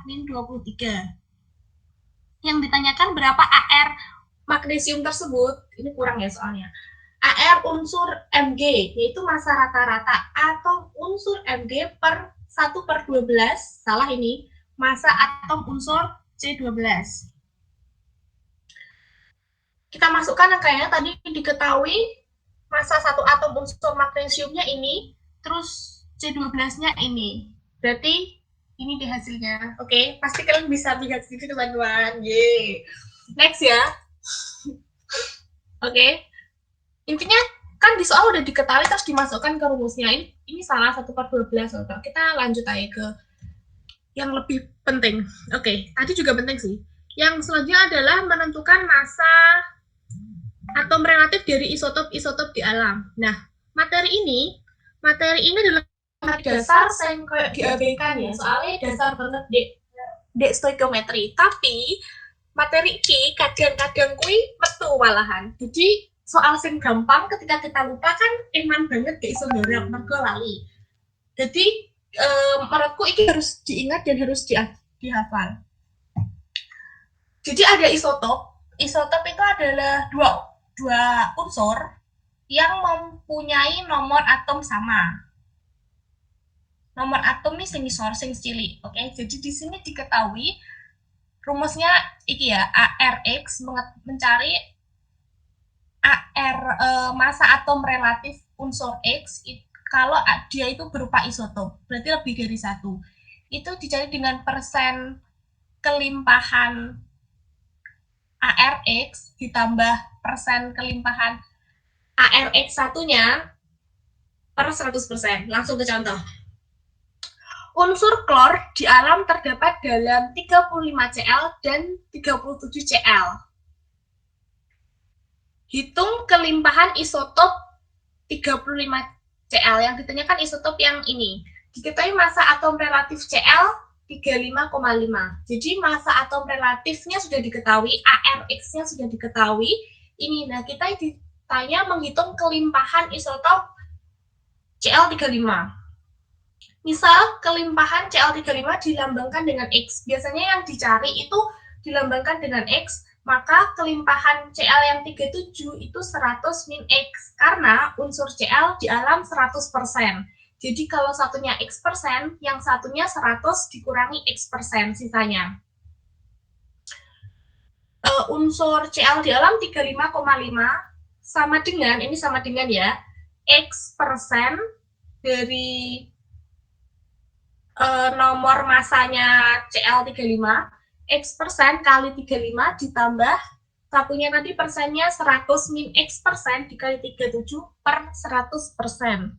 -23. Yang ditanyakan berapa AR magnesium tersebut, ini kurang ya soalnya. AR unsur Mg, yaitu massa rata-rata atom unsur Mg per 1/12, salah ini, massa atom unsur C12. Kita masukkan angkanya, tadi diketahui massa satu atom unsur magnesiumnya ini, terus C12-nya ini. Berarti ini deh hasilnya. Oke, pasti kalian bisa lihat sini teman-teman. Yeay. Next ya. Oke. Intinya kan di soal udah diketahui terus dimasukkan ke rumusnya. Ini salah 1/12. Kita lanjut aja ke yang lebih penting. Oke, tadi juga penting sih. Yang selanjutnya adalah menentukan massa atom relatif dari isotop-isotop di alam. Nah, materi ini adalah dasar yang kayak diabaikan ya, soalnya dasar banget dek stoikiometri. Tapi materi ini kadang-kadang kui metu malahan. Jadi soal sing gampang ketika kita lupa kan eman banget gak iso ngarep mergo lali. Jadi menurutku ini harus diingat dan harus dihafal. Jadi ada isotop. Isotop itu adalah dua unsur yang mempunyai nomor atom sama. Nomor atom ini sing cilik, oke? Jadi di sini diketahui rumusnya iki ya, ARX mencari AR massa atom relatif unsur X kalau dia itu berupa isotop, berarti lebih dari satu. Itu dicari dengan persen kelimpahan ARX ditambah persen kelimpahan ARX satunya per 100%. Langsung ke contoh. Unsur klor di alam terdapat dalam 35Cl dan 37Cl. Hitung kelimpahan isotop 35Cl. Yang ditanyakan isotop yang ini. Diketahui massa atom relatif Cl 35,5. Jadi massa atom relatifnya sudah diketahui, ARX-nya sudah diketahui. Ini, nah kita ditanya menghitung kelimpahan isotop Cl35. Misal kelimpahan Cl35 dilambangkan dengan X. Biasanya yang dicari itu dilambangkan dengan X, maka kelimpahan Cl yang 37 itu 100 min X. Karena unsur Cl di alam 100%. Jadi kalau satunya X%, yang satunya 100 dikurangi X% sisanya. Unsur Cl di alam 35,5 sama dengan ya, X% dari nomor masanya Cl35, X% kali 35 ditambah satunya tadi persennya 100 min X% dikali 37 per 100%.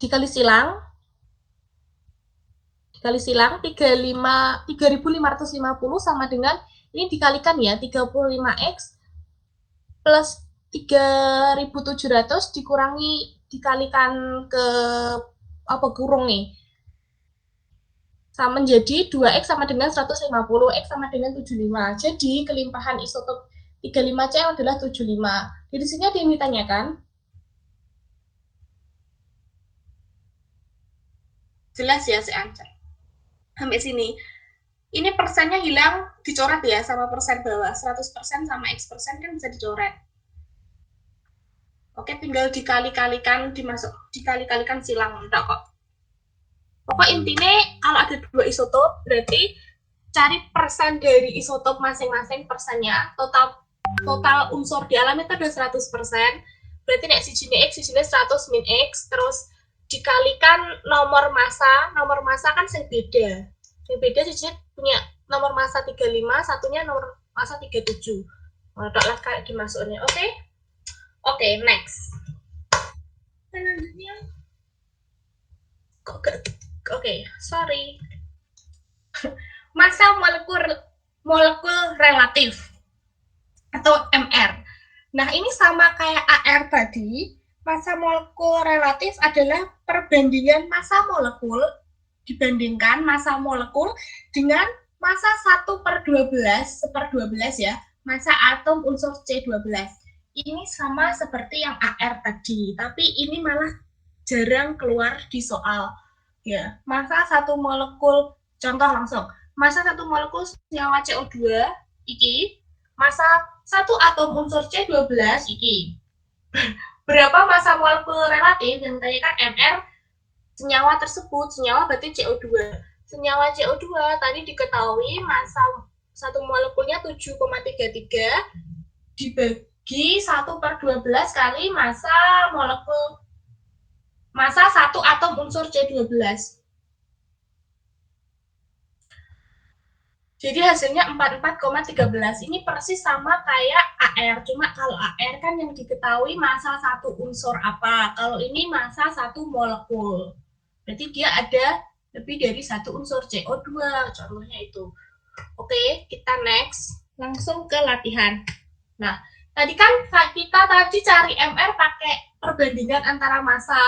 Dikali silang 3550 sama dengan ini dikalikan ya 35X plus 3700 dikalikan ke kurung nih sama menjadi 2X sama dengan 150, X sama dengan 75. Jadi kelimpahan isotop 35Cl adalah 75. Di sini ada yang ditanyakan. Jelas ya, saya answer. Sampai sini. Ini persennya hilang, dicoret ya sama persen bawah. 100% sama X% kan bisa dicoret. Oke, tinggal dikali-kalikan silang, enggak kok. Pokok intinya kalau ada dua isotop berarti cari persen dari isotop masing-masing persennya, total unsur di alam itu ada 100%. Berarti nek sijine X, sijine 100 min X, terus dikalikan nomor massa kan sing beda. Sing beda sijine punya nomor massa 35, satunya nomor massa 37. Tok lah kayak dimasuknya. Oke, next. Selanjutnya sorry. Massa molekul relatif atau MR. Nah, ini sama kayak AR tadi. Massa molekul relatif adalah perbandingan massa molekul dibandingkan massa molekul dengan massa 1/12 ya, massa atom unsur C12. Ini sama seperti yang AR tadi, tapi ini malah jarang keluar di soal. Ya, massa satu molekul Contoh langsung, massa satu molekul senyawa CO2 iki, massa satu atom unsur C12 iki. Berapa massa molekul relatif yang ditanyakan Mr senyawa tersebut? Senyawa berarti CO2. Senyawa CO2 tadi diketahui massa satu molekulnya 7,33 dibagi 1/12 kali massa molekul massa satu atom unsur C12. Jadi hasilnya 44,13. Ini persis sama kayak AR. Cuma kalau AR kan yang diketahui massa satu unsur apa. Kalau ini massa satu molekul. Berarti dia ada lebih dari satu unsur CO2. Contohnya itu. Oke, kita next. Langsung ke latihan. Nah, tadi kan kita cari MR pakai perbandingan antara massa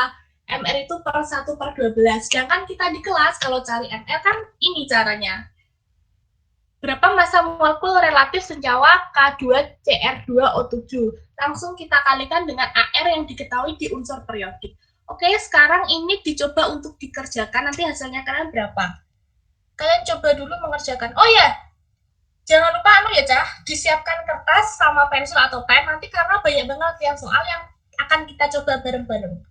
MR itu per 1/12. Sedangkan kita di kelas kalau cari MR kan ini caranya. Berapa massa molekul relatif senyawa K2Cr2O7? Langsung kita kalikan dengan AR yang diketahui di unsur periodik. Oke, sekarang ini dicoba untuk dikerjakan. Nanti hasilnya kalian berapa? Kalian coba dulu mengerjakan. Oh ya, jangan lupa ya Cah, disiapkan kertas sama pensil atau pen. Nanti karena banyak banget yang soal yang akan kita coba bareng-bareng.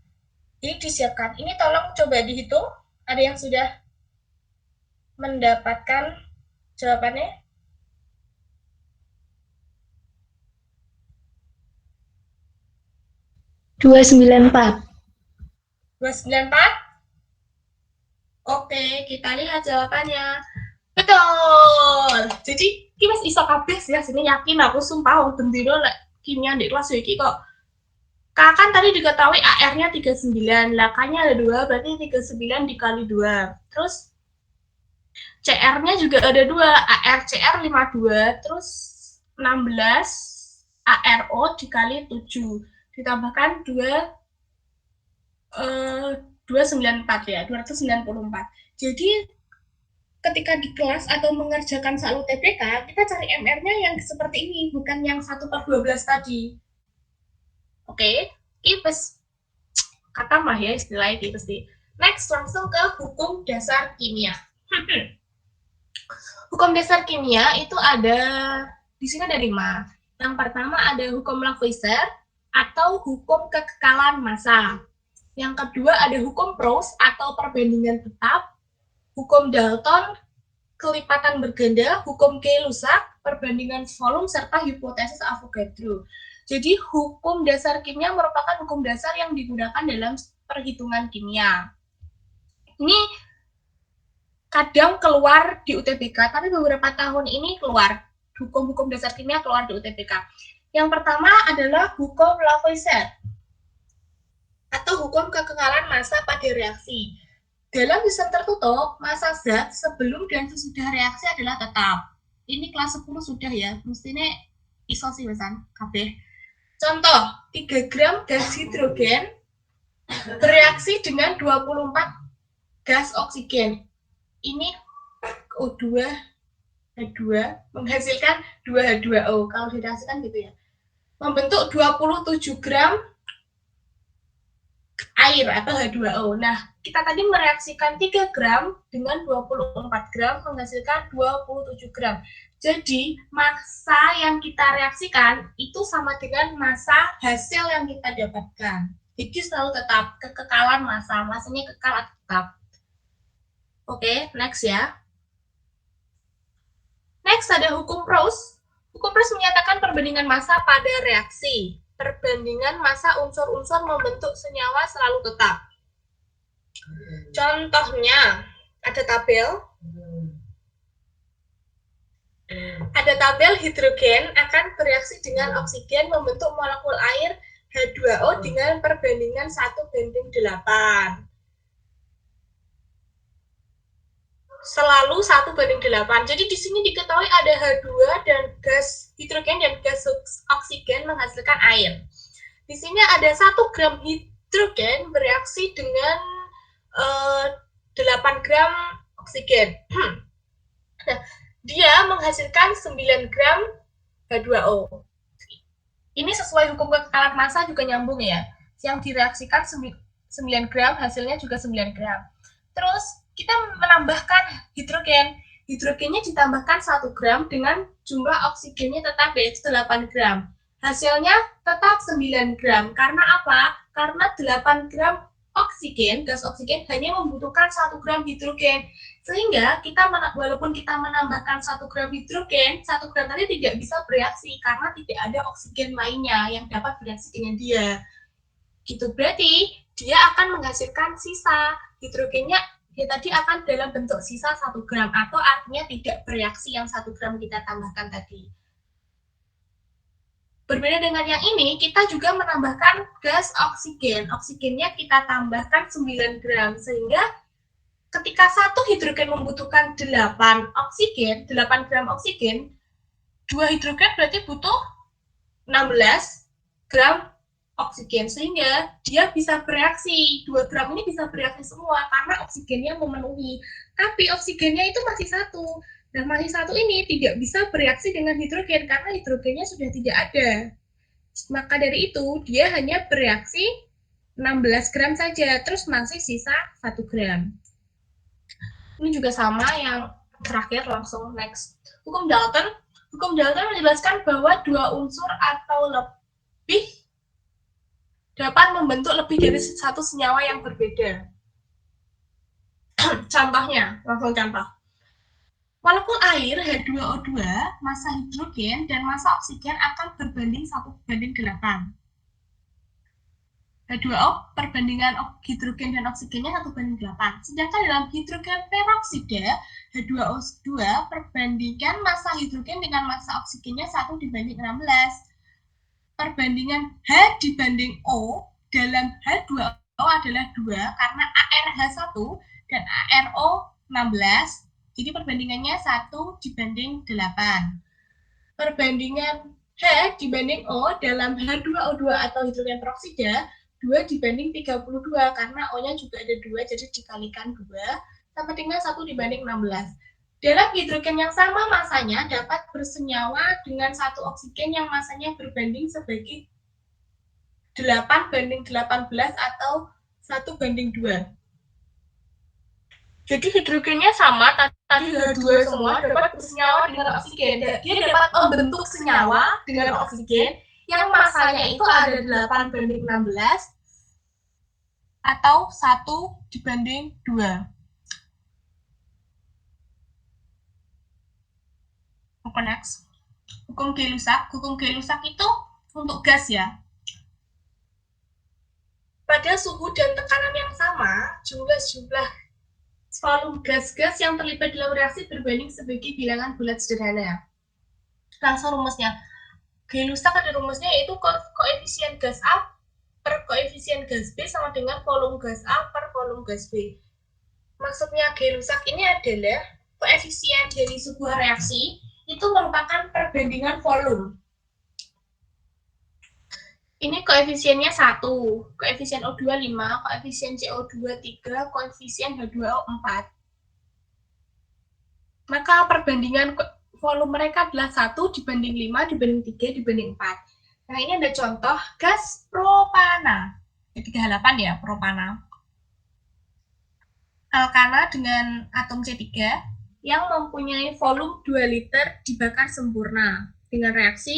Jadi disiapkan. Ini tolong coba dihitung. Ada yang sudah mendapatkan jawabannya? 294. 294? Oke, kita lihat jawabannya. Betul. Jadi, ini mas iso kabeh ya, sini yakin aku sumpah wong bendino lek kimia di kelas iki kok. K kan tadi diketahui AR-nya 39, lah K-nya ada 2, berarti 39 dikali 2. Terus CR-nya juga ada 2, AR CR 52, terus 16 ARO dikali 7. Ditambahkan 294 ya, 294. Jadi ketika di kelas atau mengerjakan soal UTBK, kita cari MR-nya yang seperti ini, bukan yang 1/12 tadi. Oke, tipes. Kata mah ya istilahnya tipes sih. Next, langsung ke hukum dasar kimia. Hukum dasar kimia itu ada, di sini ada 5. Yang pertama ada hukum Lavoisier atau hukum kekekalan massa. Yang kedua ada hukum Proust atau perbandingan tetap, hukum Dalton, kelipatan berganda, hukum Gay-Lussac, perbandingan volume, serta hipotesis Avogadro. Jadi hukum dasar kimia merupakan hukum dasar yang digunakan dalam perhitungan kimia. Ini kadang keluar di UTBK, tapi beberapa tahun ini keluar. Hukum-hukum dasar kimia keluar di UTBK. Yang pertama adalah hukum Lavoisier atau hukum kekekalan massa pada reaksi. Dalam sistem tertutup, massa zat sebelum dan sesudah reaksi adalah tetap. Ini kelas 10 sudah ya, mestinya iso sih besan, kabeh. Contoh, 3 gram gas hidrogen bereaksi dengan 24 gas oksigen. Ini O2 H2 menghasilkan 2H2O. Kalau direaksikan gitu ya. Membentuk 27 gram air atau H2O. Nah, kita tadi mereaksikan 3 gram dengan 24 gram menghasilkan 27 gram. Jadi, massa yang kita reaksikan itu sama dengan massa hasil yang kita dapatkan. Jadi selalu tetap, kekekalan massa. Massanya kekal atau tetap. Oke, next ya. Next ada hukum Proust. Hukum Proust menyatakan perbandingan massa pada reaksi. Perbandingan massa unsur-unsur membentuk senyawa selalu tetap. Contohnya, ada tabel hidrogen akan bereaksi dengan oksigen membentuk molekul air H2O dengan perbandingan 1:8. Selalu 1:8. Jadi di sini diketahui ada H2 dan gas hidrogen dan gas oksigen menghasilkan air. Di sini ada 1 gram hidrogen bereaksi dengan 8 gram oksigen. Nah, dia menghasilkan 9 gram H2O. Ini sesuai hukum kekekalan massa juga nyambung ya. Yang direaksikan 9 gram, hasilnya juga 9 gram. Terus kita menambahkan hidrogen. Hidrogennya ditambahkan 1 gram dengan jumlah oksigennya tetap yaitu 8 gram. Hasilnya tetap 9 gram. Karena apa? Karena 8 gram oksigen, gas oksigen hanya membutuhkan 1 gram hidrogen. Sehingga walaupun kita menambahkan 1 gram hidrogen, 1 gram tadi tidak bisa bereaksi karena tidak ada oksigen lainnya yang dapat bereaksi dengan dia. Gitu, berarti dia akan menghasilkan sisa hidrogennya ya tadi akan dalam bentuk sisa 1 gram atau artinya tidak bereaksi yang 1 gram kita tambahkan tadi. Berbeda dengan yang ini, kita juga menambahkan gas oksigen. Oksigennya kita tambahkan 9 gram sehingga ketika satu hidrogen membutuhkan 8 gram oksigen, 2 hidrogen berarti butuh 16 gram oksigen sehingga dia bisa bereaksi 2 gram ini bisa bereaksi semua karena oksigennya memenuhi tapi oksigennya itu masih 1. Nah masih 1 ini tidak bisa bereaksi dengan hidrogen karena hidrogennya sudah tidak ada, maka dari itu dia hanya bereaksi 16 gram saja terus masih sisa 1 gram. Ini juga sama yang terakhir, langsung next. Hukum Dalton menjelaskan bahwa 2 unsur atau lebih dapat membentuk lebih dari 1 senyawa yang berbeda. Contohnya, langsung contoh. Walaupun air H2O2, massa hidrogen dan massa oksigen akan berbanding 1:8. H2O perbandingan hidrogen dan oksigennya 1:8. Sedangkan dalam hidrogen peroksida, H2O2 perbandingan massa hidrogen dengan massa oksigennya 1:16. Perbandingan H dibanding O dalam H2O adalah 2 karena ARH1 dan ARO 16. Jadi perbandingannya 1:8. Perbandingan H dibanding O dalam H2O2 atau hidrogen peroksida 2:32 karena O-nya juga ada 2 jadi dikalikan 2 sama dengan 1:16. Dalam hidrogen yang sama masanya dapat bersenyawa dengan 1 oksigen yang masanya berbanding sebagai 8:18 atau 1:2. Jadi hidrogennya sama, tadi H2 semua dapat bersenyawa dengan oksigen. Dia dapat membentuk senyawa dengan oksigen yang masanya itu ada 8:16 atau 1:2. Next. Hukum Gay-Lussac. Hukum Gay-Lussac itu untuk gas ya. Pada suhu dan tekanan yang sama, jumlah volume gas-gas yang terlibat dalam reaksi berbanding sebagai bilangan bulat sederhana. Langsung rumusnya. Gay-Lussac ada rumusnya yaitu koefisien gas A per koefisien gas B sama dengan volume gas A per volume gas B. Maksudnya Gay-Lussac ini adalah koefisien dari sebuah reaksi itu merupakan perbandingan volume. Ini koefisiennya 1, koefisien O2 5, koefisien CO2 3, koefisien H2O 4. Maka perbandingan volume mereka adalah 1 dibanding 5, dibanding 3, dibanding 4. Nah ini ada contoh gas propana. 38 ya, propana. Alkana dengan atom C3 yang mempunyai volume 2 liter dibakar sempurna dengan reaksi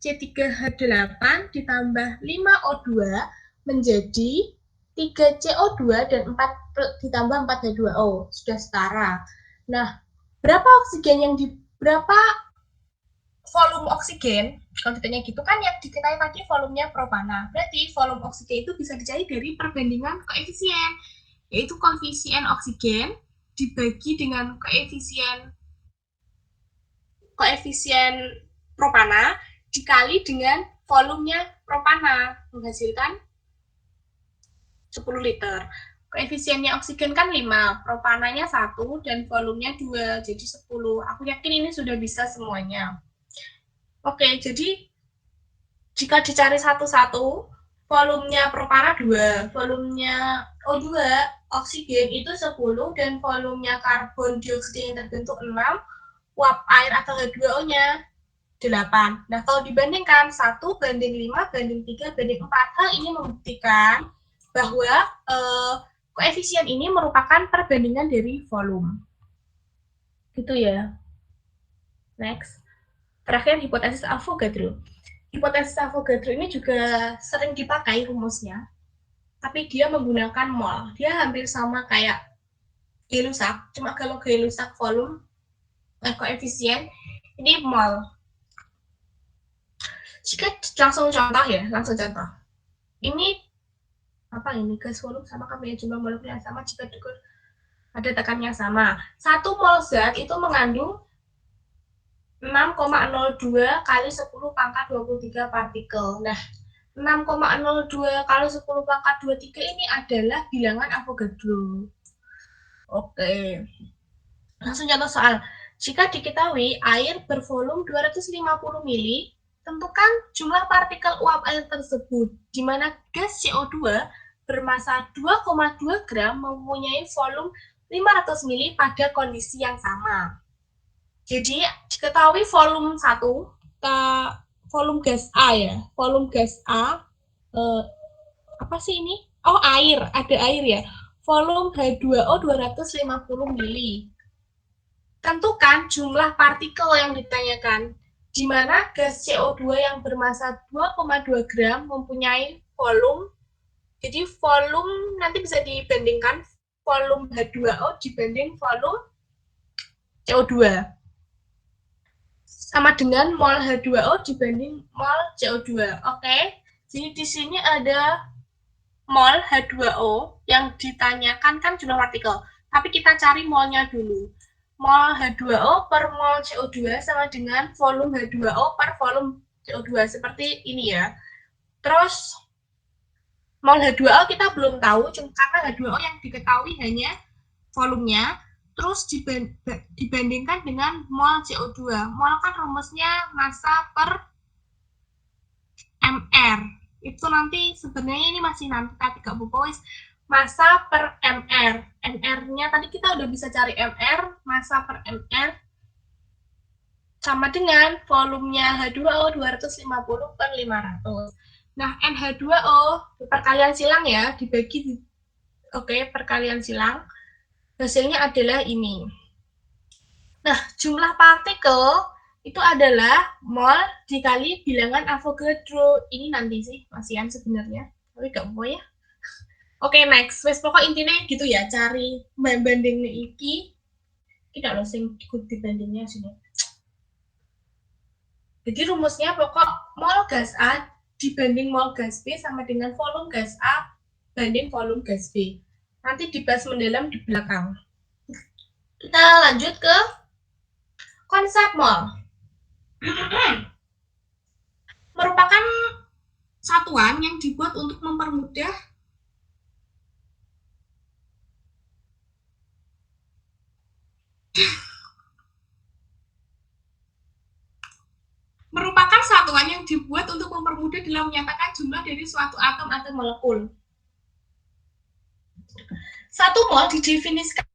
C3H8 ditambah 5O2 menjadi 3CO2 dan 4 ditambah 4H2O sudah setara. Nah, berapa volume oksigen? Kalau ditanya gitu kan yang diketahui tadi volumenya propana. Berarti volume oksigen itu bisa dicari dari perbandingan koefisien, yaitu koefisien oksigen dibagi dengan koefisien propana dikali dengan volumenya propana menghasilkan 10 liter. Koefisiennya oksigen kan 5, propananya 1 dan volumenya 2, jadi 10. Aku yakin ini sudah bisa semuanya. Oke, jadi jika dicari satu-satu, volumenya propana 2, volumenya O2 oksigen itu 10 dan volumenya karbon dioksida yang terbentuk 6, uap air atau H2O-nya 8. Nah, kalau dibandingkan 1:5 banding 3 banding 4, hal ini membuktikan bahwa Koefisien ini merupakan perbandingan dari volume. Gitu ya. Next. Terakhir, hipotesis Avogadro. Hipotesis Avogadro ini juga sering dipakai rumusnya, tapi dia menggunakan mol. Dia hampir sama kayak Gay-Lussac, cuma kalau Gay-Lussac volume, koefisien, ini mol. Jika langsung contoh ya, langsung contoh. Ini apa ini? Gas volume sama kami jumlah molekul yang sama jika ada tekanannya sama. 1 mol zat itu mengandung 6,02 kali 10 pangkat 23 partikel. Nah, 6,02 kali 10 pangkat 23 ini adalah bilangan Avogadro. Oke. Langsung contoh soal. Jika diketahui air bervolume 250 ml, tentukan jumlah partikel uap air tersebut, di mana gas CO2 bermasa 2,2 gram mempunyai volume 500 ml pada kondisi yang sama. Jadi diketahui volume 1, volume gas A ya. Volume gas A, apa sih ini? Oh, air, ada air ya. Volume H2O 250 ml. Tentukan jumlah partikel yang ditanyakan, di mana gas CO2 yang bermasa 2,2 gram mempunyai volume. Jadi volume nanti bisa dibandingkan volume H2O dibanding volume CO2. Sama dengan mol H2O dibanding mol CO2. Oke. Jadi di sini ada mol H2O yang ditanyakan kan jumlah partikel. Tapi kita cari molnya dulu. Mol H2O per mol CO2 sama dengan volume H2O per volume CO2. Seperti ini ya. Terus mol H2O kita belum tahu, karena H2O yang diketahui hanya volumenya. Terus dibandingkan dengan mol CO2. Mol kan rumusnya massa per mr. Itu nanti sebenarnya ini masih nanti tapi gak apa-apa, massa per mr. Mr-nya tadi kita udah bisa cari mr, massa per mr sama dengan volumenya H2O 250 per 500. Nah, NH2O perkalian silang ya, dibagi, oke, perkalian silang. Hasilnya adalah ini. Nah, jumlah partikel itu adalah mol dikali bilangan Avogadro. Ini nanti sih, masihan sebenarnya. Tapi gak apa ya. Oke, next. Wes pokok intinya gitu ya, cari bandingnya iki. Tidak loh sing ikut dibandingnya sini. Jadi rumusnya pokok mol gas A dibanding mol gas B sama dengan volume gas A banding volume gas B. Nanti dibahas mendalam di belakang. Kita lanjut ke konsep mol. Merupakan satuan yang dibuat untuk mempermudah dalam menyatakan jumlah dari suatu atom atau molekul. Satu mol didefinisikan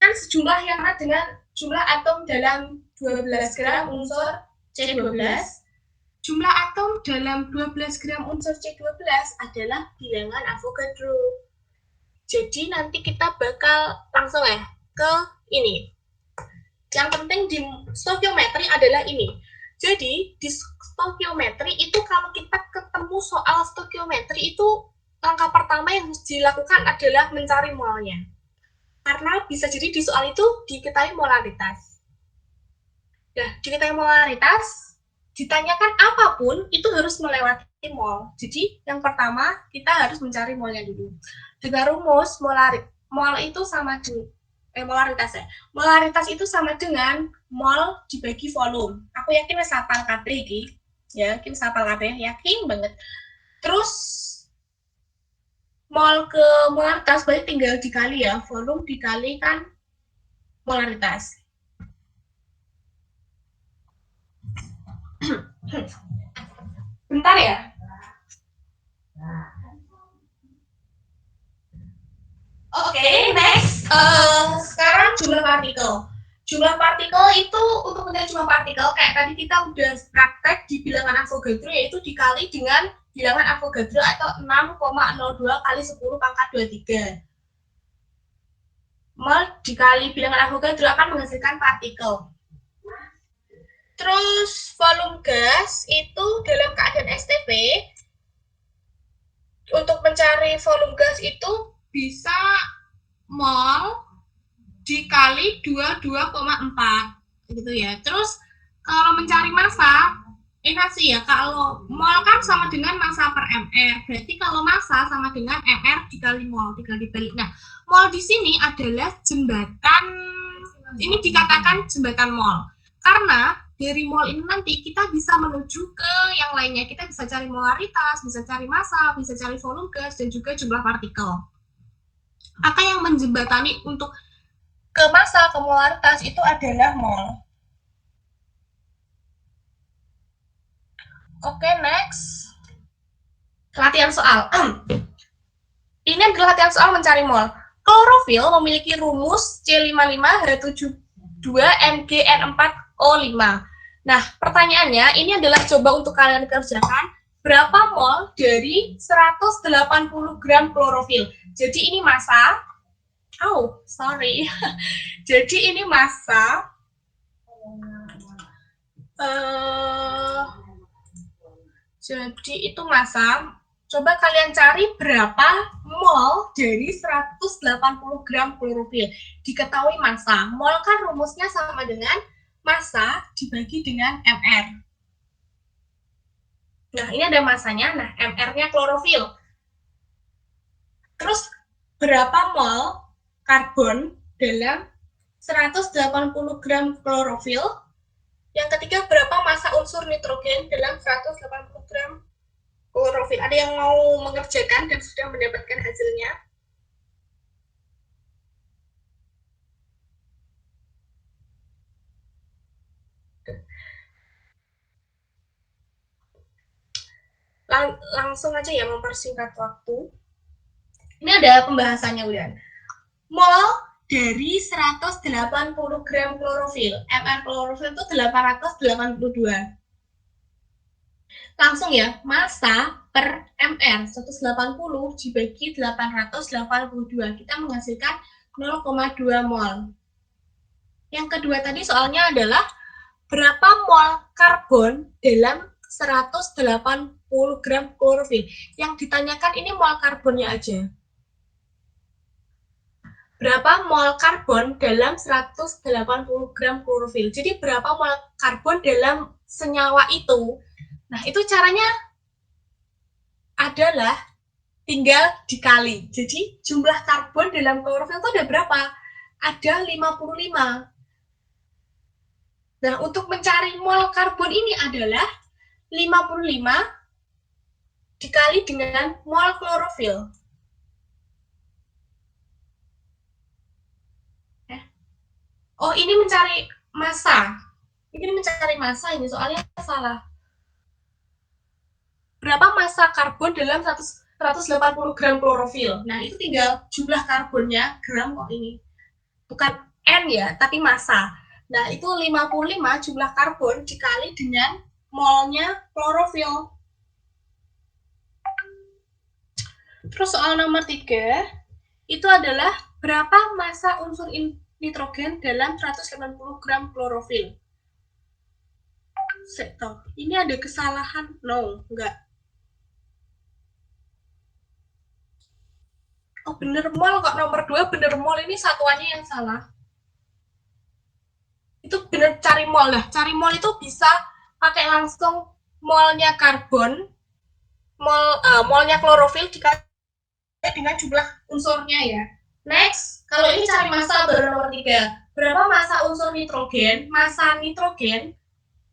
sejumlah yang sama dengan jumlah atom dalam 12 gram unsur C12. Jumlah atom dalam 12 gram unsur C12 adalah bilangan Avogadro. Jadi nanti kita bakal langsung ya ke ini. Yang penting di stoikiometri adalah ini. Jadi di stoikiometri itu kalau kita ketemu soal stoikiometri itu langkah pertama yang harus dilakukan adalah mencari molnya. Karena bisa jadi di soal itu diketahui molaritas. Nah, diketahui molaritas, ditanyakan apapun itu harus melewati mol. Jadi yang pertama kita harus mencari molnya dulu. Dengan rumus mol itu sama dengan molaritas ya. Molaritas itu sama dengan mol dibagi volume. Aku yakin wis hafal kabeh iki. Ya, yakin hafal kabeh, yakin banget. Terus mol ke molaritas berarti tinggal dikali ya, volume dikalikan molaritas. Bentar ya. Oke, next. Sekarang jumlah partikel. Jumlah partikel itu untuk mencari jumlah partikel kayak tadi kita udah praktek di bilangan Avogadro, yaitu dikali dengan bilangan Avogadro atau 6,02 kali 10 pangkat 23. Mol dikali bilangan Avogadro akan menghasilkan partikel. Terus volume gas itu dalam keadaan STP, untuk mencari volume gas itu bisa mol dikali 22,4 gitu ya. Terus kalau mencari massa, ingat sih ya, kalau mol kan sama dengan massa per mr, berarti kalau massa sama dengan mr dikali mol, tinggal dibalik. Nah, mol di sini adalah jembatan, ini dikatakan jembatan mol karena dari mol ini nanti kita bisa menuju ke yang lainnya. Kita bisa cari molaritas, bisa cari massa, bisa cari volume gas, dan juga jumlah partikel. Maka yang menjembatani untuk ke massa, ke molaritas itu adalah mol. Oke, next. Latihan soal. Ini adalah latihan soal mencari mol. Klorofil memiliki rumus C55H72MgN4O5. Nah, pertanyaannya ini adalah coba untuk kalian kerjakan berapa mol dari 180 gram klorofil. Jadi ini massa. Oh, sorry. Jadi ini massa. Jadi itu massa. Coba kalian cari berapa mol dari 180 gram klorofil. Diketahui massa. Mol kan rumusnya sama dengan massa dibagi dengan mr. Nah, ini ada massanya. Nah, mr-nya klorofil. Terus berapa mol karbon dalam 180 gram klorofil? Yang ketiga, berapa massa unsur nitrogen dalam 180 gram klorofil? Ada yang mau mengerjakan dan sudah mendapatkan hasilnya? Langsung aja ya, mempersingkat waktu. Ini ada pembahasannya, Udan. Mol dari 180 gram klorofil. Mr klorofil itu 882. Langsung ya, massa per mr 180 dibagi 882. Kita menghasilkan 0,2 mol. Yang kedua tadi soalnya adalah berapa mol karbon dalam 180 gram klorofil. Yang ditanyakan ini mol karbonnya aja. Berapa mol karbon dalam 180 gram klorofil. Jadi berapa mol karbon dalam senyawa itu. Nah, itu caranya adalah tinggal dikali. Jadi jumlah karbon dalam klorofil itu ada berapa? Ada 55. Nah, untuk mencari mol karbon ini adalah 55 dikali dengan mol klorofil. Oh, ini mencari massa. Ini mencari massa, ini soalnya salah. Berapa massa karbon dalam 180 gram klorofil? Nah, itu tinggal jumlah karbonnya, gram kok ini. Bukan N ya, tapi massa. Nah, itu 55 jumlah karbon dikali dengan molnya klorofil. Terus soal nomor 3, itu adalah berapa massa unsur nitrogen dalam 180 gram klorofil. Ini ada kesalahan. No, enggak. Oh, bener mol kok, nomor 2 bener mol, ini satuannya yang salah. Itu bener cari mol lah. Cari mol itu bisa pakai langsung molnya karbon, molnya klorofil dikali dengan jumlah unsurnya ya. Next, kalau ini cari massa baru nomor 3. Berapa massa unsur nitrogen? Massa nitrogen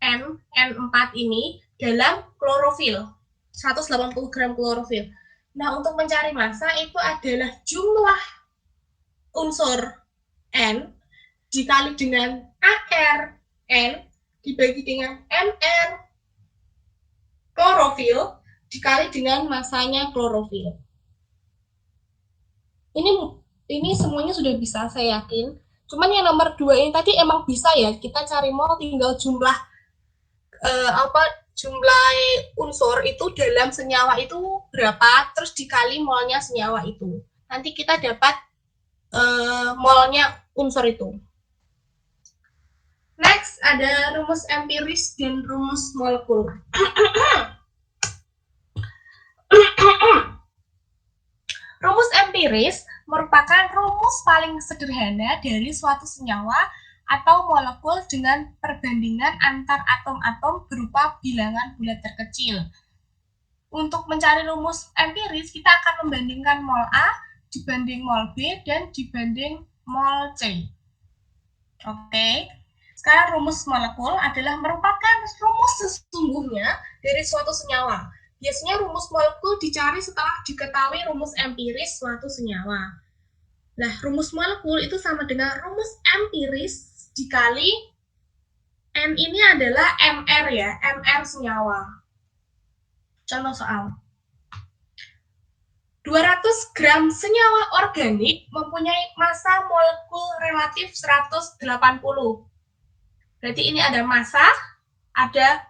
N4 ini dalam klorofil. 180 gram klorofil. Nah, untuk mencari massa itu adalah jumlah unsur N dikali dengan AR N dibagi dengan MR klorofil dikali dengan massanya klorofil. Ini semuanya sudah bisa, saya yakin. Cuman yang nomor 2 ini tadi emang bisa ya, kita cari mol tinggal jumlah jumlah unsur itu dalam senyawa itu berapa, terus dikali molnya senyawa itu. Nanti kita dapat molnya unsur itu. Next, ada rumus empiris dan rumus molekul. Rumus empiris merupakan rumus paling sederhana dari suatu senyawa atau molekul dengan perbandingan antar atom-atom berupa bilangan bulat terkecil. Untuk mencari rumus empiris, kita akan membandingkan mol A dibanding mol B dan dibanding mol C. Oke. Sekarang rumus molekul adalah merupakan rumus sesungguhnya dari suatu senyawa. Biasanya rumus molekul dicari setelah diketahui rumus empiris suatu senyawa. Nah, rumus molekul itu sama dengan rumus empiris dikali M ini adalah MR ya, MR senyawa. Contoh soal. 200 gram senyawa organik mempunyai massa molekul relatif 180. Berarti ini ada massa, ada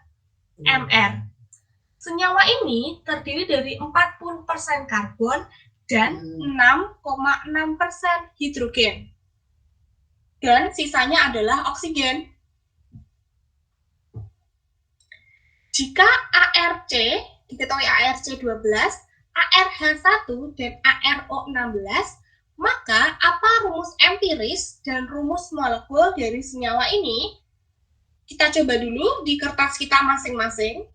MR. Senyawa ini terdiri dari 40% karbon dan 6,6% hidrogen. Dan sisanya adalah oksigen. Jika ARC, diketahui ARC 12, ARH1 dan ARO16, maka apa rumus empiris dan rumus molekul dari senyawa ini? Kita coba dulu di kertas kita masing-masing.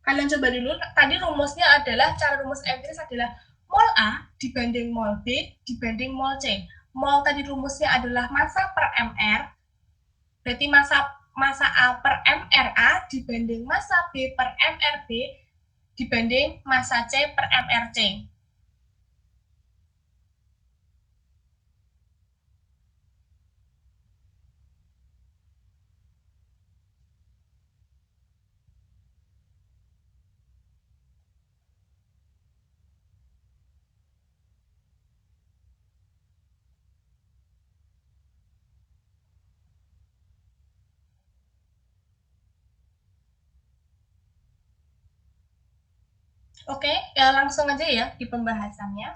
Kalian coba dulu, tadi rumusnya adalah, cara rumus empiris adalah mol A dibanding mol B dibanding mol C. Mol tadi rumusnya adalah massa per MR, berarti massa A per MRA dibanding massa B per MRB dibanding massa C per MRC. Oke, ya langsung aja ya di pembahasannya.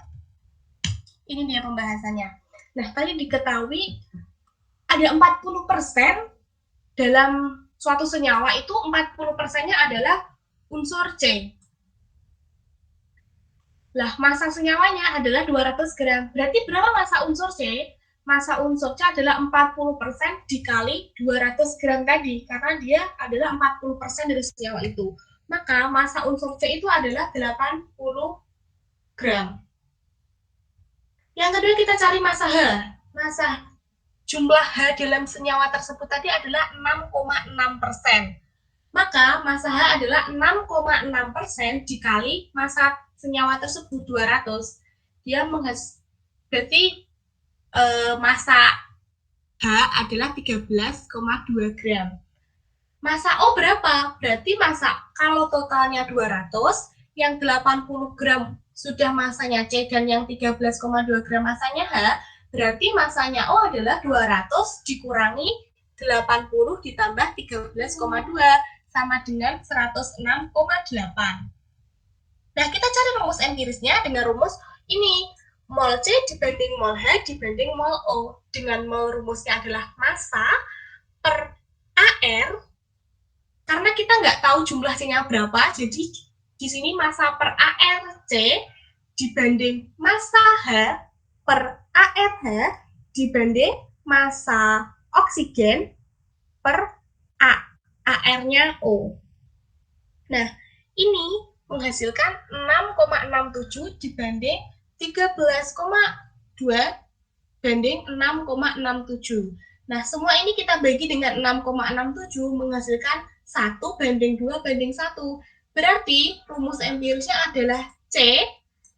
Ini dia pembahasannya. Nah, tadi diketahui ada 40% dalam suatu senyawa itu 40%-nya adalah unsur C. Lah, massa senyawanya adalah 200 gram. Berarti berapa massa unsur C? Massa unsur C adalah 40% dikali 200 gram tadi, karena dia adalah 40% dari senyawa itu. Maka massa unsur C itu adalah 80 gram. Yang kedua kita cari massa H. Massa jumlah H dalam senyawa tersebut tadi adalah 6,6%. Maka massa H adalah 6,6% dikali massa senyawa tersebut 200. Dia berarti massa H adalah 13,2 gram. Massa O berapa? Berarti kalau totalnya 200, yang 80 gram sudah massanya C dan yang 13,2 gram massanya H, berarti massanya O adalah 200 dikurangi 80 ditambah 13,2 sama dengan 106,8. Nah, kita cari rumus empirisnya dengan rumus ini. Mol C dibanding mol H dibanding mol O. Dengan mol rumusnya adalah massa per AR. Karena kita nggak tahu jumlah C-nya berapa, jadi di sini massa per ARC dibanding massa H per ARH dibanding massa oksigen per AR-nya O. Nah, ini menghasilkan 6,67 dibanding 13,2 banding 6,67. Nah, semua ini kita bagi dengan 6,67 menghasilkan 1 banding 2 banding 1. Berarti rumus empirisnya adalah C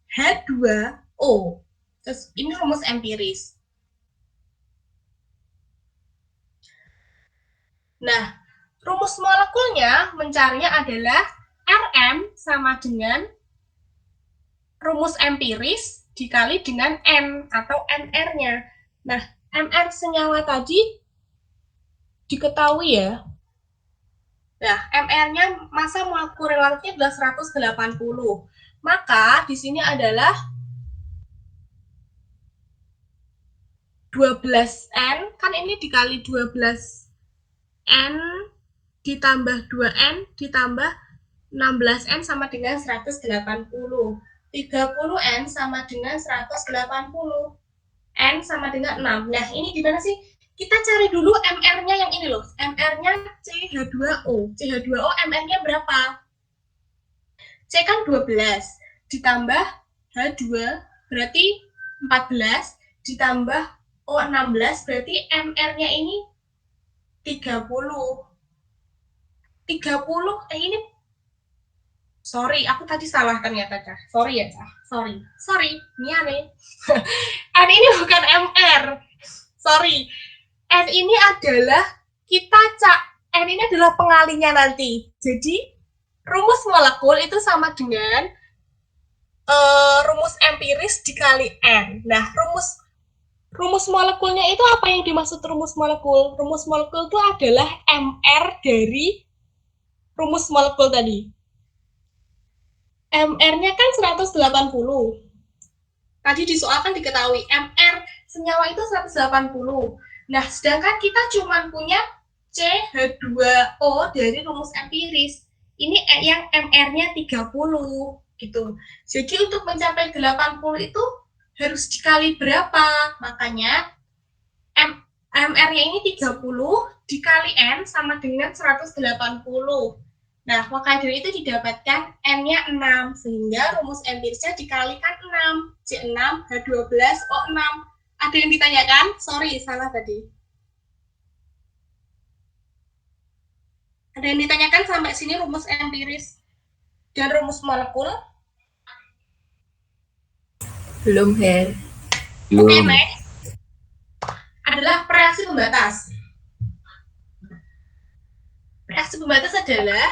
H2O. Terus ini rumus empiris. Nah, rumus molekulnya mencarinya adalah Rm sama dengan rumus empiris dikali dengan N atau NR-nya. Nah, MR senyawa tadi diketahui ya. Nah, MR-nya massa molekul relatifnya adalah 180. Maka di sini adalah 12N, kan ini dikali 12N ditambah 2N ditambah 16N sama dengan 180. 30N sama dengan 180. N sama dengan 6. Nah, ini gimana sih? Kita cari dulu MR-nya yang ini loh. MR-nya CH2O. CH2O MR-nya berapa? C kan 12 ditambah H2 berarti 14 ditambah O16 berarti MR-nya ini 30. 30 ini sorry, aku tadi salah ternyata, Cah. Sorry ya, Cah. Sorry, miare. N ini bukan MR. Sorry. N ini adalah N ini adalah pengalinya nanti. Jadi rumus molekul itu sama dengan rumus empiris dikali N. Nah, rumus molekulnya itu apa yang dimaksud rumus molekul? Rumus molekul itu adalah MR dari rumus molekul tadi. MR-nya kan 180. Tadi di soal kan diketahui MR senyawa itu 180. Nah, sedangkan kita cuma punya CH2O dari rumus empiris. Ini yang MR-nya 30 gitu. Jadi untuk mencapai 80 itu harus dikali berapa? Makanya MR-nya ini 30 dikali N sama dengan 180. Nah, maka dari itu didapatkan N-nya 6, sehingga rumus empirisnya dikalikan 6. C6, H12, O6. Ada yang ditanyakan? Sorry, salah tadi. Ada yang ditanyakan sampai sini rumus empiris dan rumus molekul? Belum, Her. Oke, next. Adalah reaksi pembatas. Reaksi pembatas adalah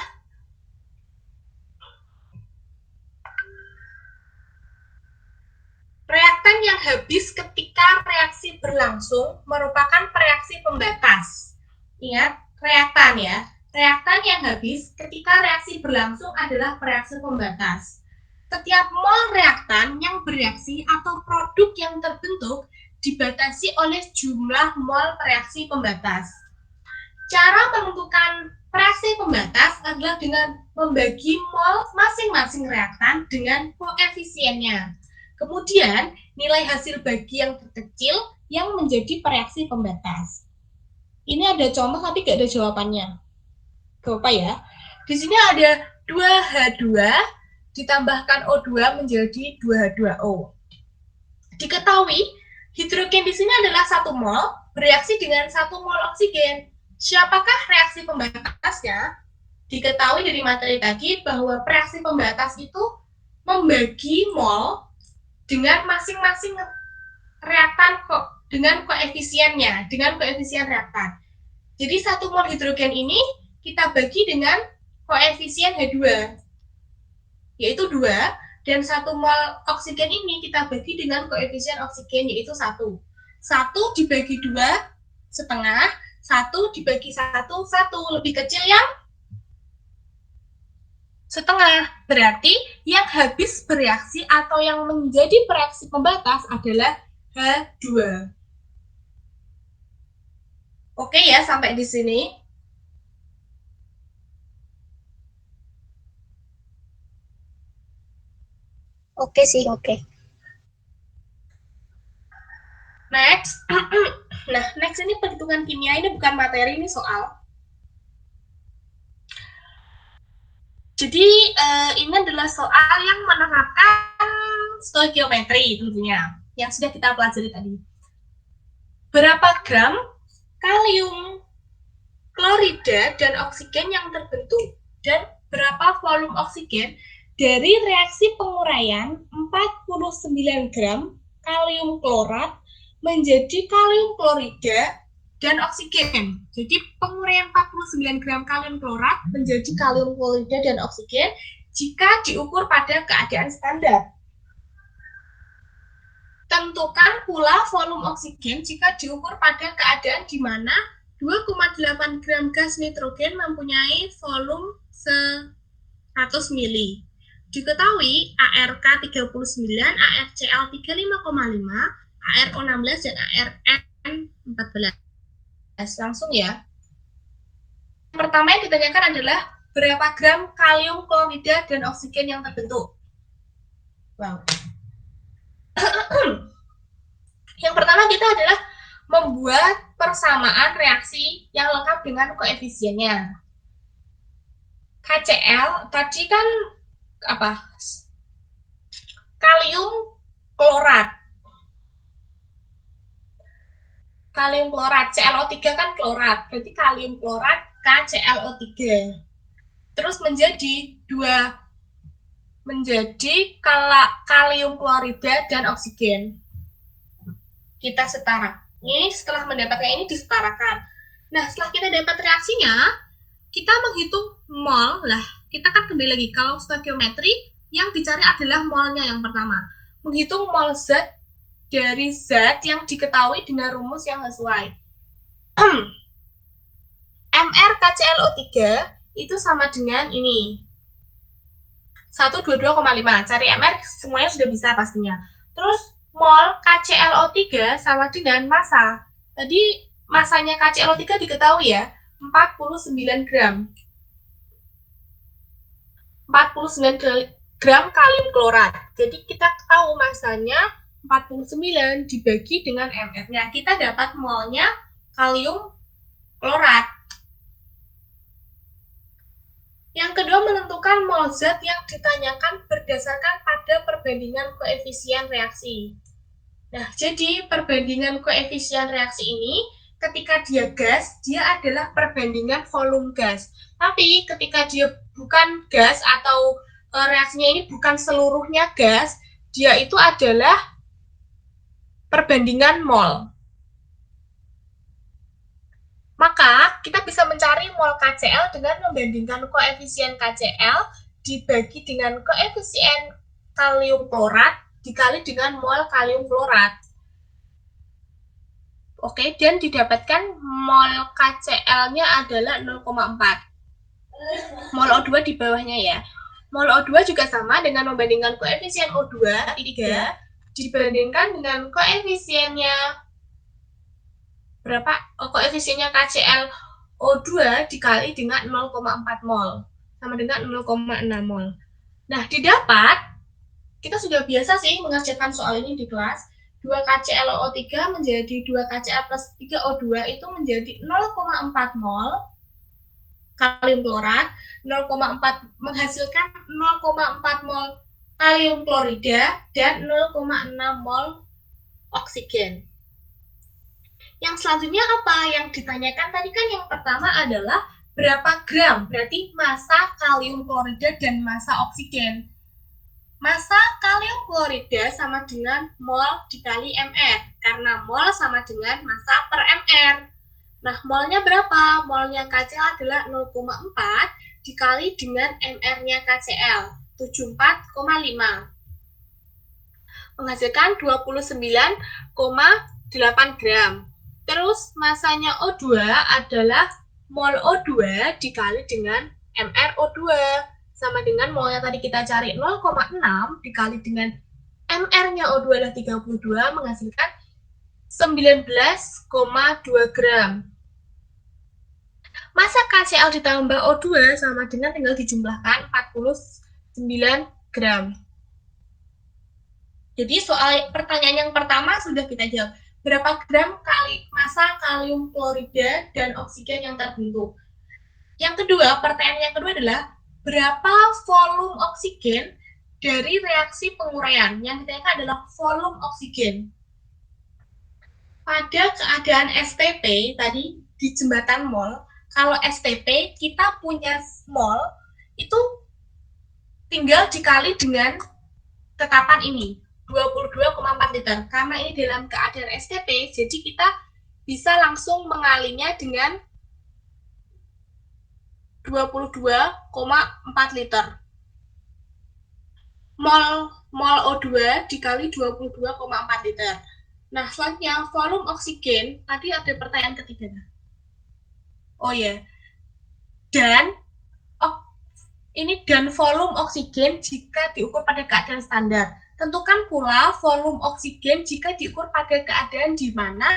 reaktan yang habis ketika reaksi berlangsung merupakan reaksi pembatas. Ingat, reaktan ya. Reaktan yang habis ketika reaksi berlangsung adalah reaksi pembatas. Setiap mol reaktan yang bereaksi atau produk yang terbentuk dibatasi oleh jumlah mol reaksi pembatas. Cara menentukan reaksi pembatas adalah dengan membagi mol masing-masing reaktan dengan koefisiennya. Kemudian, nilai hasil bagi yang terkecil yang menjadi reaksi pembatas. Ini ada contoh tapi nggak ada jawabannya. Gak apa ya. Di sini ada 2H2 ditambahkan O2 menjadi 2H2O. Diketahui, hidrogen di sini adalah 1 mol bereaksi dengan 1 mol oksigen. Siapakah reaksi pembatasnya? Diketahui dari materi tadi bahwa reaksi pembatas itu membagi mol dengan masing-masing reaktan dengan koefisiennya, dengan koefisien reaktan. Jadi 1 mol hidrogen ini kita bagi dengan koefisien H2, yaitu 2, dan 1 mol oksigen ini kita bagi dengan koefisien oksigen, yaitu 1. 1 dibagi 2, setengah, 1 dibagi 1, 1. Lebih kecil yang setengah. Berarti yang habis bereaksi atau yang menjadi reaksi pembatas adalah H2. Oke ya, sampai di sini. Oke sih, oke. Next. Nah, next ini perhitungan kimia, ini bukan materi, ini soal. Jadi, ini adalah soal yang menerapkan stoikiometri tentunya, yang sudah kita pelajari tadi. Berapa gram kalium klorida dan oksigen yang terbentuk, dan berapa volume oksigen dari reaksi penguraian 49 gram kalium klorat menjadi kalium klorida dan oksigen. Jadi penguraian 49 gram kalium klorat menjadi kalium klorida dan oksigen jika diukur pada keadaan standar. Tentukan pula volume oksigen jika diukur pada keadaan di mana 2,8 gram gas nitrogen mempunyai volume 100 mili. Diketahui ARK 39, ARCl 35,5, ARO 16, dan ARN 14. Langsung ya. Yang pertama yang ditanyakan adalah berapa gram kalium klorida dan oksigen yang terbentuk. Wow. Yang pertama kita adalah membuat persamaan reaksi yang lengkap dengan koefisiennya. KCl tadi kan apa? Kalium klorat. Kalium klorat, ClO3 kan klorat, berarti kalium klorat KClO3. Terus menjadi kalium klorida dan oksigen. Kita setara. Ini setelah mendapatkan ini disetarakan. Nah, setelah kita dapat reaksinya, kita menghitung mol. Lah, kita kan kembali lagi kalau stoikiometri yang dicari adalah molnya yang pertama. Menghitung mol zat dari zat yang diketahui dengan rumus yang sesuai. Mr KClO3 itu sama dengan ini. 122,5. Cari Mr semuanya sudah bisa pastinya. Terus mol KClO3 sama dengan massa. Tadi masanya KClO3 diketahui ya, 49 gram. 49 gram kalium klorat. Jadi kita tahu masanya 49 dibagi dengan Mr-nya. Kita dapat molnya kalium klorat. Yang kedua, menentukan mol zat yang ditanyakan berdasarkan pada perbandingan koefisien reaksi. Nah, jadi perbandingan koefisien reaksi ini ketika dia gas, dia adalah perbandingan volume gas. Tapi ketika dia bukan gas atau reaksinya ini bukan seluruhnya gas, dia itu adalah perbandingan mol. Maka kita bisa mencari mol KCl dengan membandingkan koefisien KCl dibagi dengan koefisien kalium klorat dikali dengan mol kalium klorat. Oke, dan didapatkan mol KCl-nya adalah 0,4. Mol O2 di bawahnya ya. Mol O2 juga sama dengan membandingkan koefisien O2 3 dibandingkan dengan koefisiennya berapa? Koefisiennya KClO2 dikali dengan 0,4 mol sama dengan 0,6 mol. Nah, didapat kita sudah biasa sih mengerjakan soal ini di kelas. 2 KClO3 menjadi 2 KCl plus 3 O2 itu menjadi 0,4 mol kalium klorat, 0,4 menghasilkan 0,4 mol kalium klorida dan 0,6 mol oksigen. Yang selanjutnya apa? Yang ditanyakan tadi kan yang pertama adalah berapa gram, berarti massa kalium klorida dan massa oksigen. Massa kalium klorida sama dengan mol dikali Mr, karena mol sama dengan massa per Mr. Nah, molnya berapa? Molnya KCl adalah 0,4 dikali dengan Mr-nya KCl, 74,5. Menghasilkan 29,8 gram. Terus masanya O2 adalah mol O2 dikali dengan MrO2 sama dengan molnya tadi kita cari 0,6 dikali dengan MR-nya O2 adalah 32 menghasilkan 19,2 gram. Massa KCl ditambah O2 sama dengan tinggal dijumlahkan 49 gram. Jadi soal pertanyaan yang pertama sudah kita jawab. Berapa gram massa kalium klorida dan oksigen yang terbentuk? Yang kedua, pertanyaan yang kedua adalah berapa volume oksigen dari reaksi penguraian? Yang ditanyakan adalah volume oksigen. Pada keadaan STP tadi di jembatan mol, kalau STP kita punya mol itu tinggal dikali dengan tetapan ini 22,4 liter. Karena ini dalam keadaan STP, jadi kita bisa langsung mengalinya dengan 22,4 liter. Mol O2 dikali 22,4 liter. Nah, selanjutnya volume oksigen. Tadi ada pertanyaan ketiga. Oh ya, dan dan volume oksigen jika diukur pada keadaan standar. Tentukan pula volume oksigen jika diukur pada keadaan di mana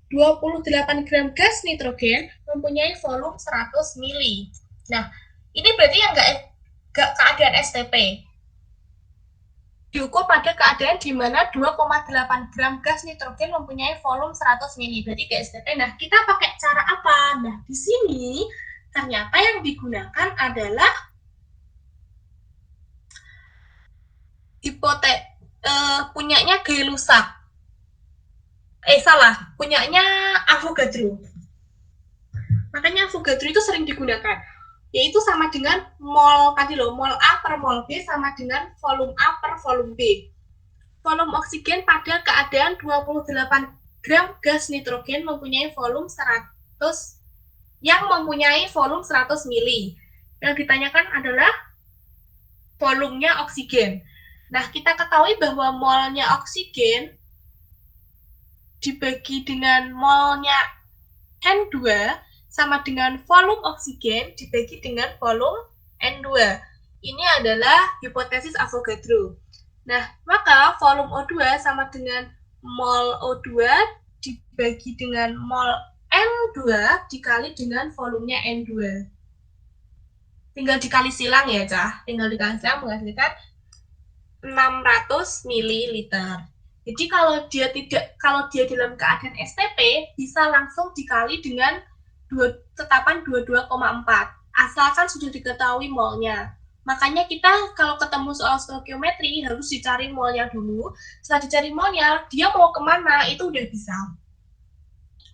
28 gram gas nitrogen mempunyai volume 100 mili. Nah, ini berarti yang nggak keadaan STP. Diukur pada keadaan di mana 2,8 gram gas nitrogen mempunyai volume 100 mili. Berarti ke STP. Nah, kita pakai cara apa? Nah, di sini ternyata yang digunakan adalah punyanya Gay-Lussac. Punyanya Avogadro. Makanya Avogadro itu sering digunakan, yaitu sama dengan mol tadi loh, mol A per mol B sama dengan volume A per volume B. Volume oksigen pada keadaan 28 gram gas nitrogen mempunyai volume 100 mili. Yang ditanyakan adalah volumenya oksigen. Nah, kita ketahui bahwa molnya oksigen dibagi dengan molnya N2 sama dengan volume oksigen dibagi dengan volume N2. Ini adalah hipotesis Avogadro. Nah, maka volume O2 sama dengan mol O2 dibagi dengan mol N2 dikali dengan volumenya N2. Tinggal dikali silang ya, Cah. Tinggal dikali silang menghasilkan 600 ml. Jadi kalau dia dalam keadaan STP bisa langsung dikali dengan tetapan 22,4 asalkan sudah diketahui molnya. Makanya kita kalau ketemu soal stoikiometri harus dicari molnya dulu. Setelah dicari molnya, dia mau kemana itu udah bisa.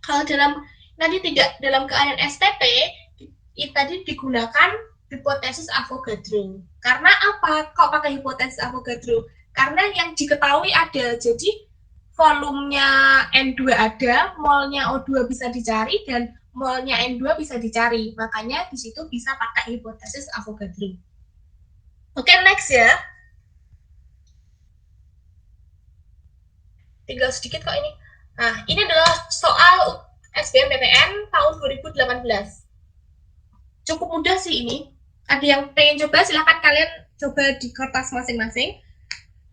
Kalau tidak dalam keadaan STP, tadi digunakan hipotesis Avogadro. Karena apa? Kok pakai hipotesis Avogadro? Karena yang diketahui ada, jadi volumenya N2 ada, molnya O2 bisa dicari, dan molnya N2 bisa dicari. Makanya di situ bisa pakai hipotesis Avogadro. Oke, next ya. Tinggal sedikit kok ini. Nah, ini adalah soal SBMPTN tahun 2018. Cukup mudah sih ini. Ada yang pengen coba, silahkan kalian coba di kertas masing-masing.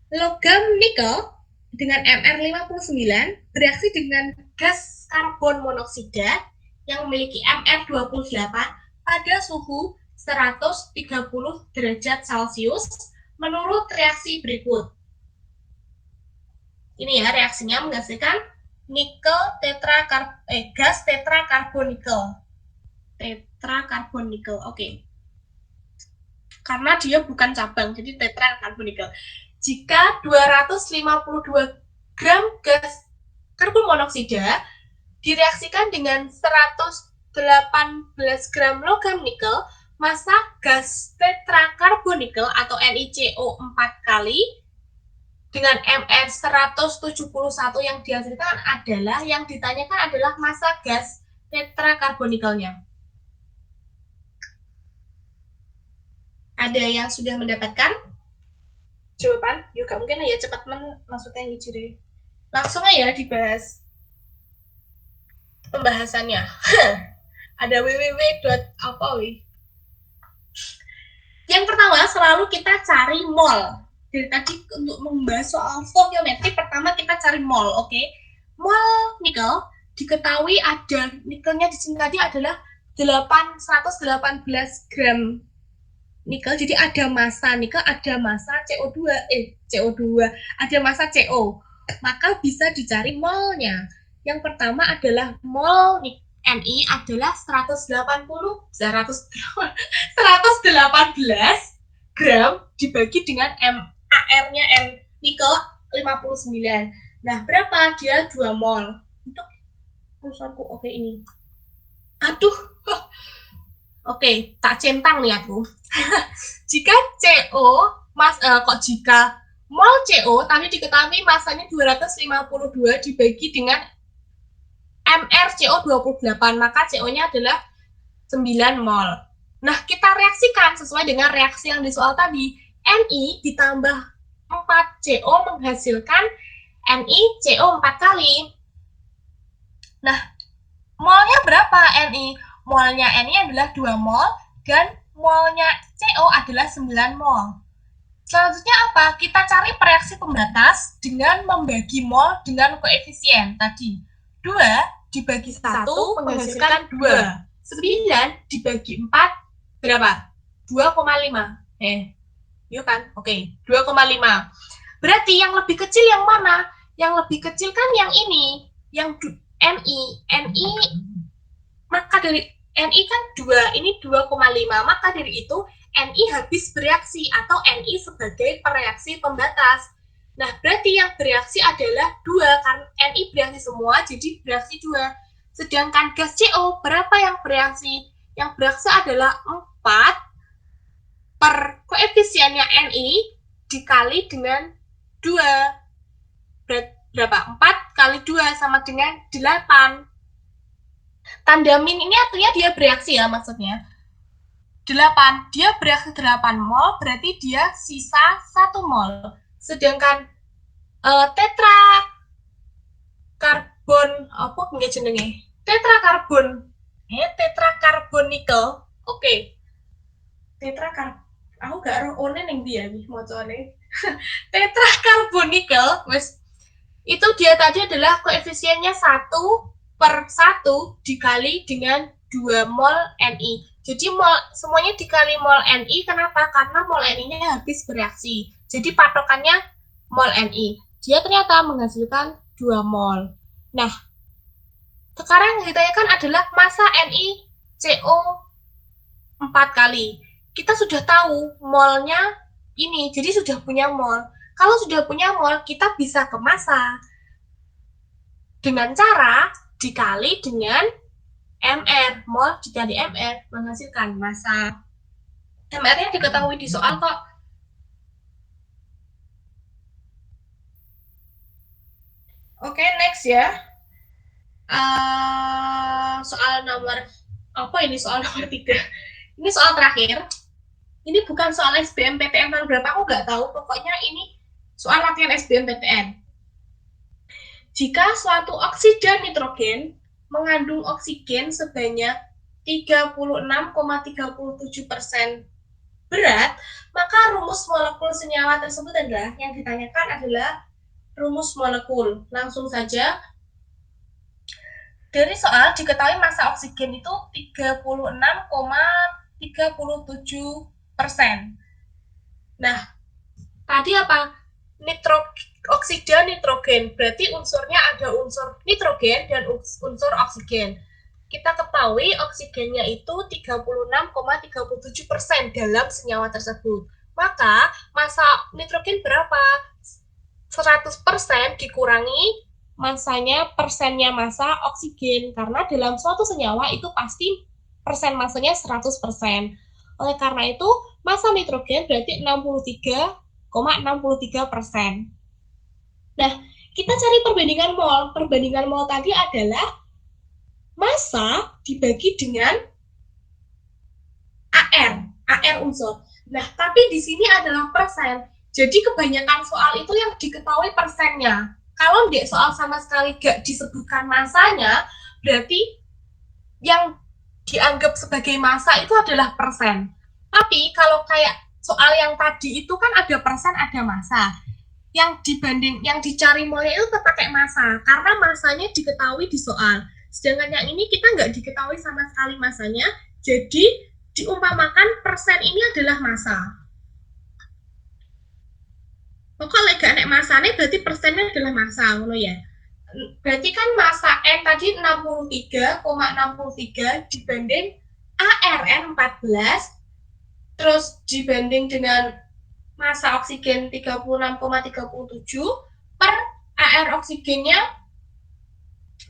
Logam nikel dengan Mr59 bereaksi dengan gas karbon monoksida yang memiliki Mr28 pada suhu 130 derajat Celcius menurut reaksi berikut. Ini ya reaksinya menghasilkan gas tetrakarbonikal. Tetrakarbonikal, oke. Karena dia bukan cabang, jadi tetrakarbonikal. Jika 252 gram gas karbon monoksida direaksikan dengan 118 gram logam nikel, massa gas tetrakarbonikal atau NiCO 4 kali dengan Mr171 yang dihasilkan adalah, yang ditanyakan adalah massa gas tetrakarbonicalnya. Ada yang sudah mendapatkan jawaban? Yuk, gak mungkin ya cepat maksudnya gitu deh. Langsung aja dibahas pembahasannya. Ada www.apa. Yang pertama, selalu kita cari mol. Dari tadi untuk membahas soal stoikiometri, pertama kita cari mol, oke? Mol nikel diketahui ada nikelnya di sini tadi adalah 118 gram nikel, jadi ada massa nikel, ada massa ada massa CO, maka bisa dicari molnya. Yang pertama adalah mol Ni adalah 118 gram dibagi dengan AR-nya nikel 59. Nah, berapa? Dia 2 mol. Untuk urusanku oke ini. Aduh. Oke, tak centang nih aku. Jika mol CO tapi diketahui masanya 252 dibagi dengan MrCO 28, maka CO-nya adalah 9 mol. Nah, kita reaksikan sesuai dengan reaksi yang di soal tadi. Ni ditambah 4CO menghasilkan NiCO 4 kali. Nah, molnya berapa Ni? molnya Ni adalah 2 mol, dan molnya CO adalah 9 mol. Selanjutnya apa? Kita cari reaksi pembatas dengan membagi mol dengan koefisien tadi. 2 dibagi 1 menghasilkan 2. 9 dibagi 4 berapa? 2,5. Yuk kan? Oke, 2,5. Berarti yang lebih kecil yang mana? Yang lebih kecil kan yang ini, yang Ni. Ni maka dari Ni kan 2, ini 2,5. Maka dari itu Ni habis bereaksi atau Ni sebagai pereaksi pembatas. Nah, berarti yang bereaksi adalah 2, kan Ni bereaksi semua, jadi bereaksi 2. Sedangkan gas CO, berapa yang bereaksi? Yang bereaksi adalah 4 per koefisiennya Ni dikali dengan 2. Berapa? 4 kali 2 sama dengan 8. Tanda min ini artinya dia bereaksi ya, maksudnya. 8, dia bereaksi 8 mol, berarti dia sisa 1 mol. Sedangkan tetra karbon apa nggak jenenge? Tetra nikel. Oke. Aku gak roh one ning dia nih mocone. Tetra karbon nikel, wes. Itu dia tadi adalah koefisiennya 1/1 dikali dengan 2 mol Ni. Jadi semuanya dikali mol Ni, kenapa? Karena mol Ni-nya habis bereaksi. Jadi patokannya mol Ni. Dia ternyata menghasilkan 2 mol. Nah, sekarang yang ditanyakan adalah massa NiCO 4 kali. Kita sudah tahu molnya ini, jadi sudah punya mol. Kalau sudah punya mol, kita bisa ke massa. Dengan cara dikali dengan MR, mol dikali MR menghasilkan massa. MR-nya diketahui di soal kok. Oke, next ya. Soal nomor apa ini? Soal nomor 3. Ini soal terakhir. Ini bukan soal SBMPTN tahun berapa, aku nggak tahu. Pokoknya ini soal latihan SBMPTN. Jika suatu oksida nitrogen mengandung oksigen sebanyak 36,37% berat, maka rumus molekul senyawa tersebut adalah, yang ditanyakan adalah rumus molekul. Langsung saja, dari soal diketahui massa oksigen itu 36,37%. Nah, tadi apa? Oksida nitrogen, berarti unsurnya ada unsur nitrogen dan unsur oksigen. Kita ketahui oksigennya itu 36,37% dalam senyawa tersebut. Maka massa nitrogen berapa? 100% dikurangi massanya, persennya massa oksigen. Karena dalam suatu senyawa itu pasti persen massanya 100%. Oleh karena itu, massa nitrogen berarti 63,63%. Nah, kita cari perbandingan mol. Perbandingan mol tadi adalah massa dibagi dengan AR unsur. Nah, tapi di sini adalah persen. Jadi kebanyakan soal itu yang diketahui persennya. Kalau di soal sama sekali gak disebutkan massanya, berarti yang dianggap sebagai massa itu adalah persen. Tapi kalau kayak soal yang tadi itu kan ada persen, ada massa. Yang dicari molnya itu pakai massa, karena massanya diketahui di soal. Sedangkan yang ini kita nggak diketahui sama sekali massanya, jadi diumpamakan persen ini adalah massa. Pokoknya gak nek massanya berarti persennya adalah massa, ngono ya. Berarti kan massa N tadi 63,63 dibanding ARN 14, terus dibanding dengan massa oksigen 36,37 per AR oksigennya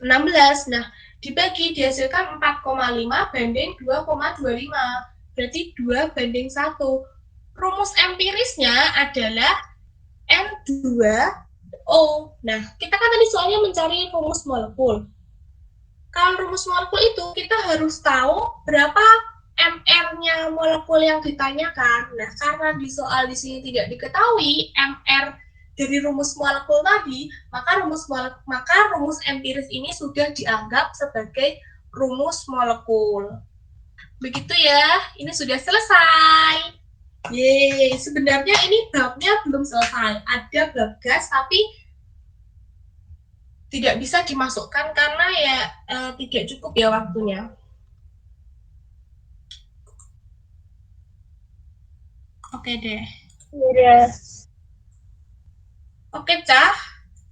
16. Nah, dibagi dihasilkan 4,5 banding 2,25. Berarti 2 banding 1. Rumus empirisnya adalah N2O. Nah, kita kan tadi soalnya mencari rumus molekul. Kalau rumus molekul itu kita harus tahu berapa MR-nya molekul yang ditanyakan. Nah, karena di soal di sini tidak diketahui MR dari rumus molekul tadi, maka rumus empiris ini sudah dianggap sebagai rumus molekul. Begitu ya, ini sudah selesai. Yeay, sebenarnya ini babnya belum selesai. Ada bab gas, tapi tidak bisa dimasukkan karena ya tidak cukup ya waktunya. Oke deh. Iya. Oke, Cah.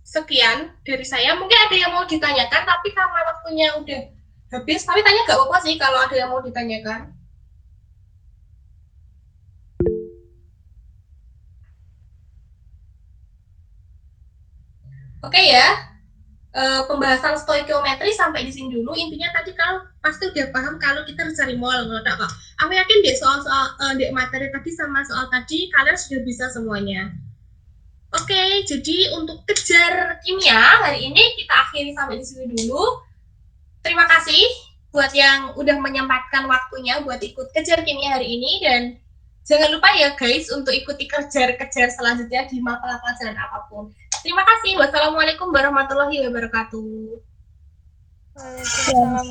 Sekian dari saya. Mungkin ada yang mau ditanyakan, tapi karena waktunya udah habis, tapi tanya nggak apa-apa sih kalau ada yang mau ditanyakan. Oke ya, pembahasan stoikiometri sampai di sini dulu. Intinya tadi kalau pasti udah paham kalau kita harus cari mol, nggak kok. Aku yakin deh soal-soal dek materi tadi sama soal tadi kalian sudah bisa semuanya. Oke, jadi untuk kejar kimia hari ini kita akhiri sampai di sini dulu. Terima kasih buat yang udah menyempatkan waktunya buat ikut kejar kimia hari ini, dan jangan lupa ya guys untuk ikuti kejar-kejar selanjutnya di mata pelajaran apapun. Terima kasih. Wassalamualaikum warahmatullahi wabarakatuh. Waalaikumsalam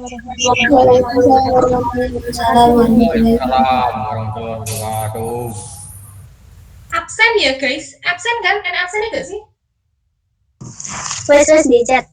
warahmatullahi wabarakatuh. Absen ya guys? Absen kan? Kan absen ya gak sih? Wes di chat.